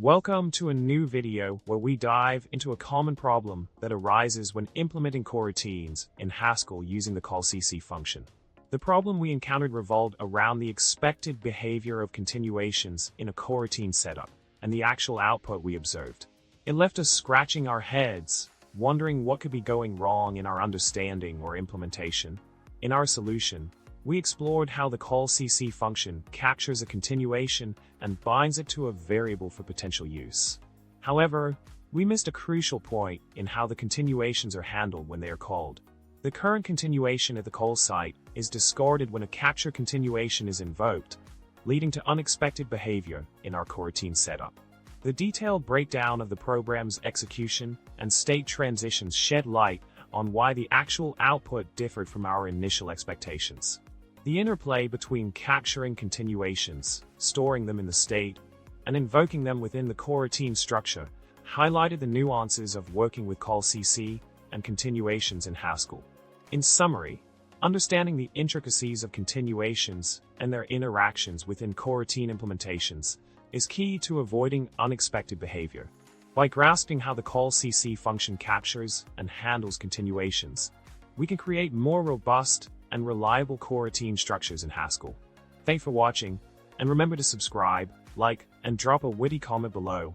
Welcome to a new video where we dive into a common problem that arises when implementing coroutines in Haskell using the callCC function. The problem we encountered revolved around the expected behavior of continuations in a coroutine setup and the actual output we observed. It left us scratching our heads, wondering what could be going wrong in our understanding or implementation. In our solution, we explored how the callCC function captures a continuation and binds it to a variable for potential use. However, we missed a crucial point in how the continuations are handled when they are called. The current continuation at the call site is discarded when a capture continuation is invoked, leading to unexpected behavior in our coroutine setup. The detailed breakdown of the program's execution and state transitions shed light on why the actual output differed from our initial expectations. The interplay between capturing continuations, storing them in the state, and invoking them within the coroutine structure highlighted the nuances of working with callCC and continuations in Haskell. In summary, understanding the intricacies of continuations and their interactions within coroutine implementations is key to avoiding unexpected behavior. By grasping how the callCC function captures and handles continuations, we can create more robust and reliable coroutine structures in Haskell. Thanks for watching, and remember to subscribe, like, and drop a witty comment below.